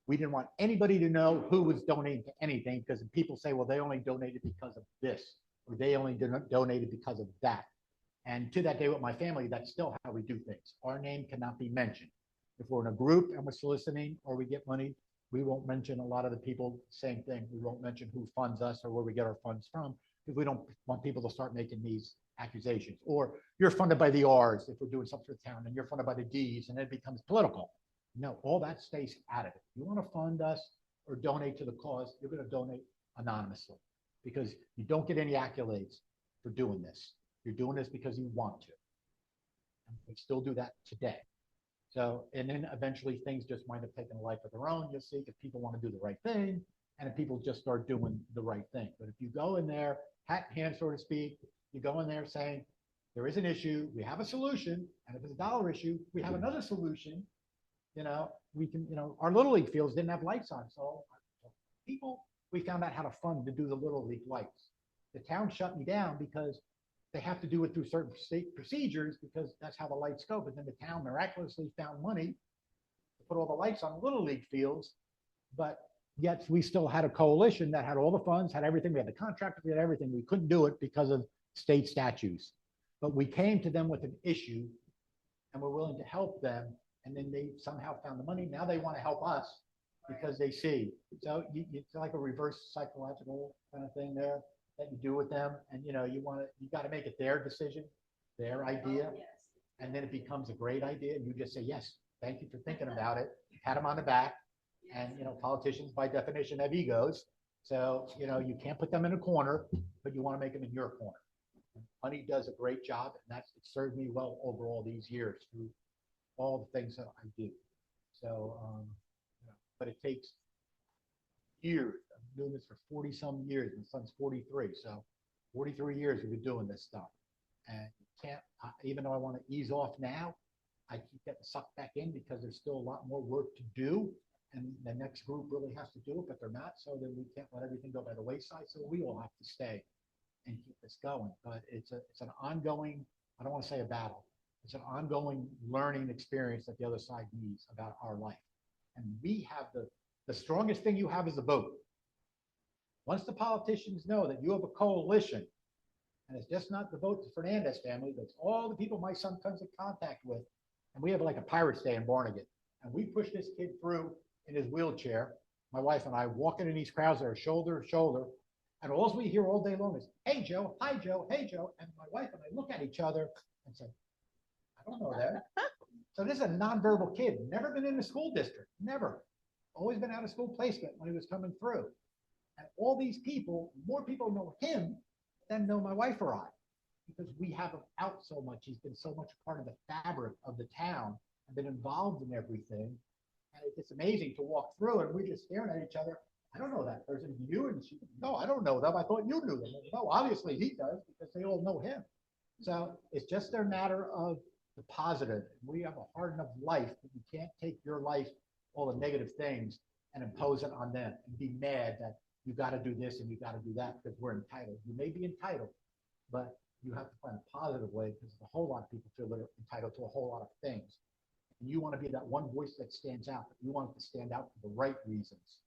C: We didn't want anybody to know who was donating to anything, because people say, well, they only donated because of this, or they only donated because of that. And to that day with my family, that's still how we do things. Our name cannot be mentioned. If we're in a group and we're soliciting or we get money, we won't mention a lot of the people, same thing. We won't mention who funds us or where we get our funds from, because we don't want people to start making these accusations. Or you're funded by the R's if we're doing something for the town, and you're funded by the D's, and it becomes political. No, all that stays out of it. You want to fund us or donate to the cause, you're going to donate anonymously, because you don't get any accolades for doing this. You're doing this because you want to. And we still do that today. So, and then eventually things just wind up taking a life of their own. You'll see if people want to do the right thing, and if people just start doing the right thing. But if you go in there, hat in hand, so to speak, you go in there saying, there is an issue, we have a solution, and if it's a dollar issue, we have another solution. You know, we can, you know, our Little League fields didn't have lights on. So people, we found out how to fund to do the Little League lights. The town shut me down because they have to do it through certain state procedures, because that's how the lights go. But then the town miraculously found money to put all the lights on Little League fields. But yet we still had a coalition that had all the funds, had everything. We had the contractor, we had everything. We couldn't do it because of state statutes. But we came to them with an issue, and we're willing to help them. And then they somehow found the money. Now they want to help us because they see. So it's like a reverse psychological kind of thing there that you do with them. And, you know, you got to make it their decision, their idea. And then it becomes a great idea. And you just say, yes, thank you for thinking about it. Pat them on the back. And, you know, politicians by definition have egos. So, you know, you can't put them in a corner, but you want to make them in your corner. Honey does a great job. And it served me well over all these years through all the things that I do. So, you know, but it takes years. I'm doing this for 40 some years. My son's 43. So 43 years we've been doing this stuff. And you can't, even though I want to ease off now, I keep getting sucked back in because there's still a lot more work to do. And the next group really has to do it, but they're not. So then we can't let everything go by the wayside. So we all have to stay and keep this going. But it's an ongoing, I don't want to say a battle. It's an ongoing learning experience that the other side needs about our life. And we have the strongest thing you have is a vote. Once the politicians know that you have a coalition, and it's just not the vote to Fernandez family, but it's all the people my son comes in contact with. And we have like a Pirates Day in Barnegat. And we push this kid through in his wheelchair, my wife and I, walking in these crowds that are shoulder to shoulder. And all we hear all day long is, hey, Joe, hi, Joe, hey, Joe. And my wife and I look at each other and say, I don't know that. So this is a nonverbal kid, never been in the school district, never. Always been out of school placement when he was coming through. And all these people, more people know him than know my wife or I, because we have him out so much. He's been so much part of the fabric of the town and been involved in everything. And it's amazing to walk through and we're just staring at each other. I don't know that person. You? And she, no, I don't know them. I thought you knew them. No, obviously he does, because they all know him. So it's just a matter of the positive. We have a hard enough life that you can't take your life, all the negative things, and impose it on them and be mad that you got to do this and you got to do that because we're entitled. You may be entitled, but you have to find a positive way, because a whole lot of people feel they're entitled to a whole lot of things. And you want to be that one voice that stands out, but you want it to stand out for the right reasons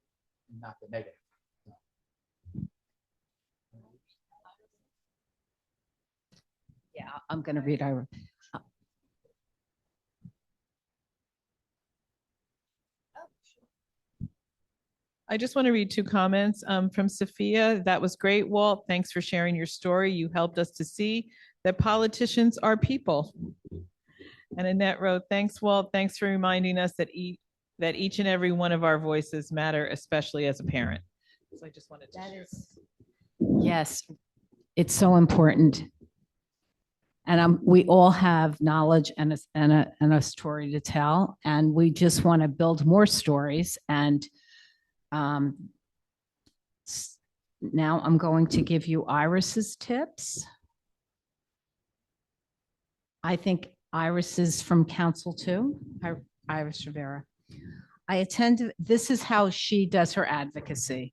C: and not the negative.
A: Yeah, I'm going to read our.
E: I just want to read two comments from Sophia. That was great, Walt. Thanks for sharing your story. You helped us to see that politicians are people. And Annette wrote, thanks, Walt. Thanks for reminding us that each and every one of our voices matter, especially as a parent. So I just wanted to share.
A: Yes, it's so important. And we all have knowledge and a story to tell, and we just want to build more stories. And now I'm going to give you Iris's tips. I think Iris is from Council too, Iris Rivera. This is how she does her advocacy.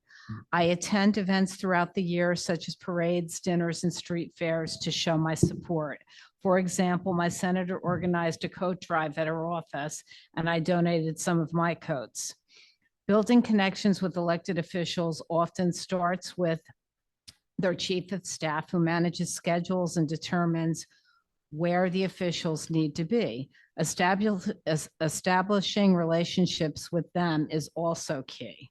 A: I attend events throughout the year, such as parades, dinners, and street fairs to show my support. For example, my senator organized a coat drive at her office, and I donated some of my coats. Building connections with elected officials often starts with their chief of staff, who manages schedules and determines where the officials need to be. Establishing relationships with them is also key.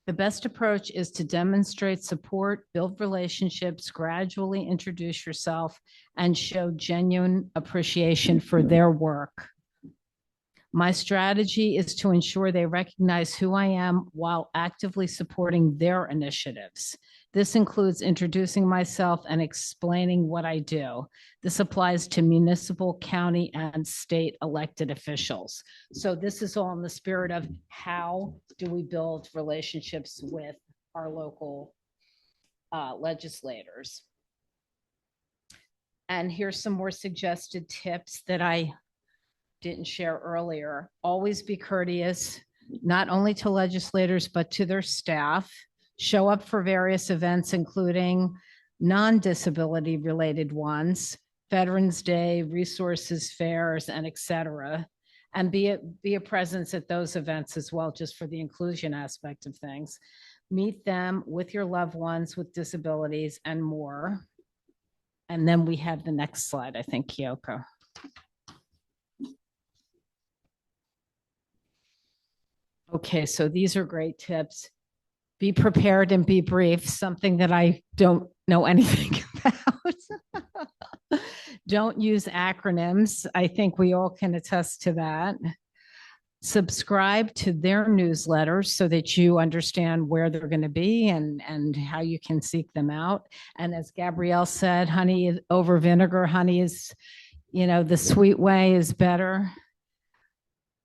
A: The best approach is to demonstrate support, build relationships, gradually introduce yourself, and show genuine appreciation for their work. My strategy is to ensure they recognize who I am while actively supporting their initiatives. This includes introducing myself and explaining what I do. This applies to municipal, county, and state elected officials. So this is all in the spirit of how do we build relationships with our local legislators. And here's some more suggested tips that I didn't share earlier. Always be courteous, not only to legislators, but to their staff. Show up for various events, including non-disability related ones, Veterans Day, resources fairs, and etc. And be a presence at those events as well, just for the inclusion aspect of things. Meet them with your loved ones with disabilities and more. And then we have the next slide, I think, Kyoko. Okay, so these are great tips. Be prepared and be brief, something that I don't know anything about. Don't use acronyms. I think we all can attest to that. Subscribe to their newsletters so that you understand where they're going to be and how you can seek them out. And as Gabrielle said, honey over vinegar. Honey is, the sweet way is better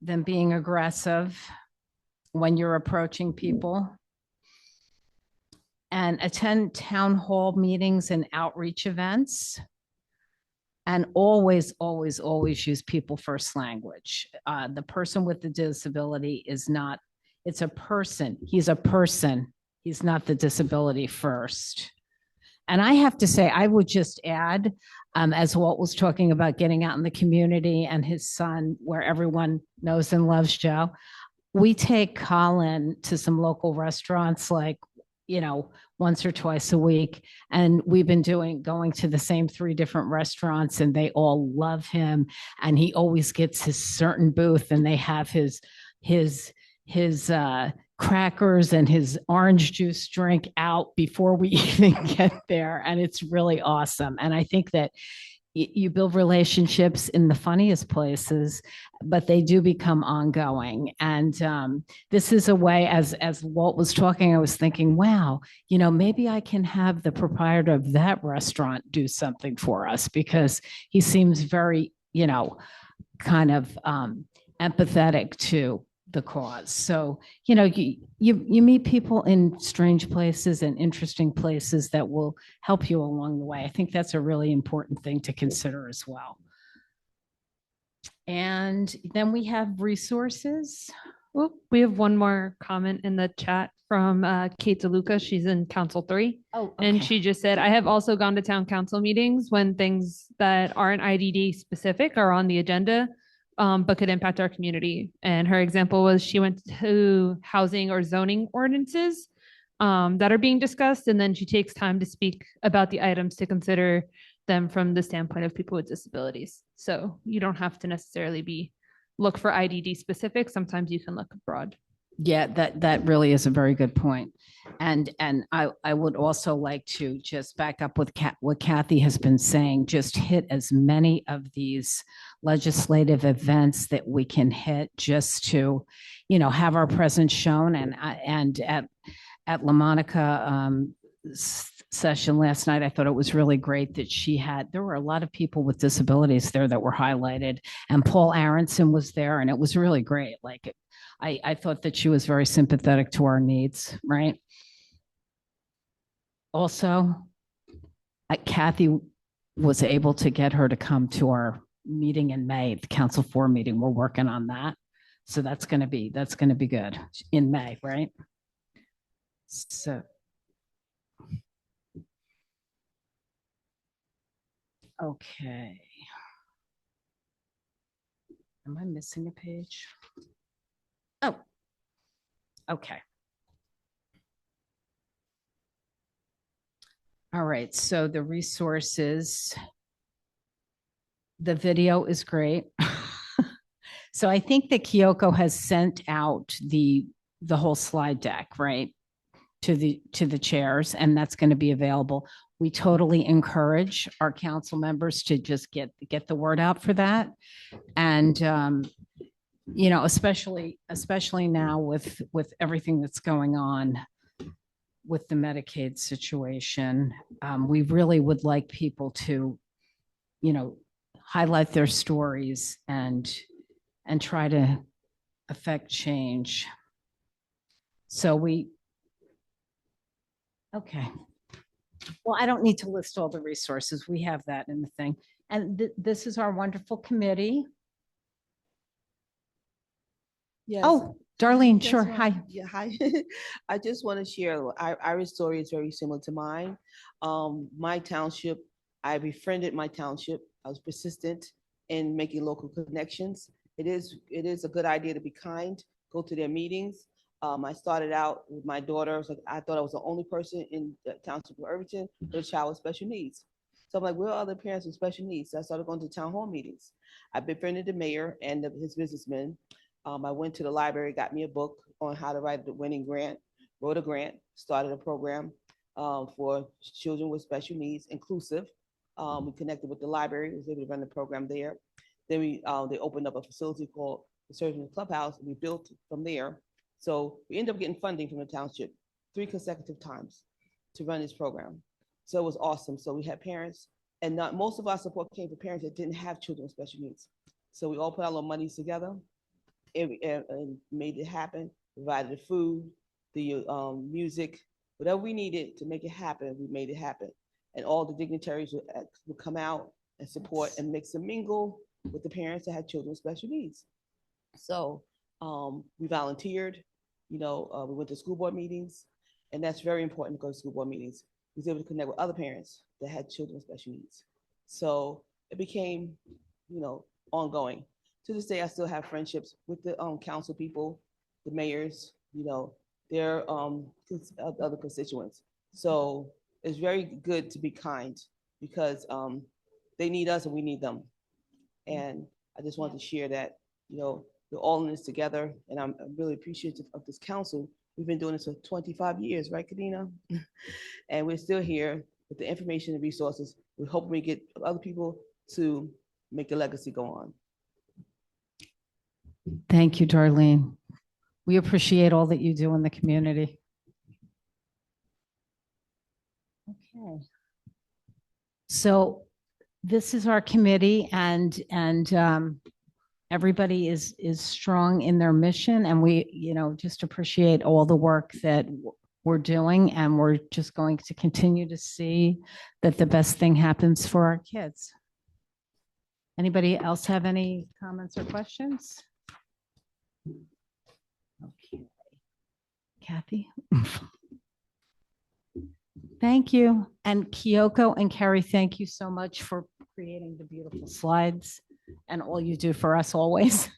A: than being aggressive when you're approaching people. And attend town hall meetings and outreach events. And always, always, always use people first language. The person with the disability is not, it's a person. He's a person. He's not the disability first. And I have to say, I would just add, as Walt was talking about getting out in the community and his son, where everyone knows and loves Joe, we take Colin to some local restaurants, like, once or twice a week. And we've been going to the same 3 different restaurants, and they all love him. And he always gets his certain booth, and they have his crackers and his orange juice drink out before we even get there. And it's really awesome. And I think that you build relationships in the funniest places, but they do become ongoing. And this is a way, as Walt was talking, I was thinking, wow, maybe I can have the proprietor of that restaurant do something for us, because he seems very, kind of empathetic to the cause. So, you meet people in strange places and interesting places that will help you along the way. I think that's a really important thing to consider as well. And then we have resources.
F: Well, we have one more comment in the chat from Kate DeLuca. She's in Council 3.
A: Oh, okay.
F: And she just said, I have also gone to town council meetings when things that aren't IDD specific are on the agenda, but could impact our community. And her example was she went to housing or zoning ordinances that are being discussed, and then she takes time to speak about the items to consider them from the standpoint of people with disabilities. So you don't have to necessarily look for IDD specific. Sometimes you can look abroad.
A: Yeah, that really is a very good point. And I would also like to just back up with what Kathy has been saying, just hit as many of these legislative events that we can hit just to, have our presence shown. And at LaMonica session last night, I thought it was really great that there were a lot of people with disabilities there that were highlighted, and Paul Aronson was there, and it was really great. Like, I thought that she was very sympathetic to our needs, right? Also, Kathy was able to get her to come to our meeting in May, the Council 4 meeting. We're working on that. So that's going to be good in May, right? So, okay. Am I missing a page? Oh, okay. All right, so the resources, the video is great. So I think that Kyoko has sent out the whole slide deck, right? To the chairs, and that's going to be available. We totally encourage our council members to just get the word out for that. And especially now with everything that's going on with the Medicaid situation, we really would like people to, highlight their stories and try to affect change. So okay. Well, I don't need to list all the resources. We have that in the thing. And this is our wonderful committee.
G: Yes.
A: Oh, Darlene,
G: Just
A: sure.
G: want-
A: Hi.
G: Yeah, hi. I just want to share, our story is very similar to mine. My township, I befriended my township. I was persistent in making local connections. It is a good idea to be kind, go to their meetings. I started out with my daughter. I thought I was the only person in the township of Irvington with a child with special needs. So I'm like, where are other parents with special needs? So I started going to town hall meetings. I befriended the mayor and his businessmen. I went to the library, got me a book on how to write the winning grant, wrote a grant, started a program for children with special needs, inclusive. We connected with the library, was able to run the program there. Then they opened up a facility called the Surgeon Clubhouse, and we built from there. So we ended up getting funding from the township 3 consecutive times to run this program. So it was awesome. So we had parents, and most of our support came from parents that didn't have children with special needs. So we all put our little monies together and made it happen, provided the food, the music, whatever we needed to make it happen, we made it happen. And all the dignitaries would come out and support and mix and mingle with the parents that had children with special needs. So we volunteered, we went to school board meetings, and that's very important to go to school board meetings. We was able to connect with other parents that had children with special needs. So it became, ongoing. To this day, I still have friendships with the council people, the mayors, their other constituents. So it's very good to be kind because they need us and we need them. And I just want to share that, we're all in this together, and I'm really appreciative of this council. We've been doing this for 25 years, right, Kadena? And we're still here with the information and resources. We hope we get other people to make the legacy go on.
A: Thank you, Darlene. We appreciate all that you do in the community. Okay. So this is our committee, and everybody is strong in their mission, and we, just appreciate all the work that we're doing, and we're just going to continue to see that the best thing happens for our kids. Anybody else have any comments or questions? Okay. Kathy? Thank you. And Kyoko and Carrie, thank you so much for creating the beautiful slides and all you do for us always.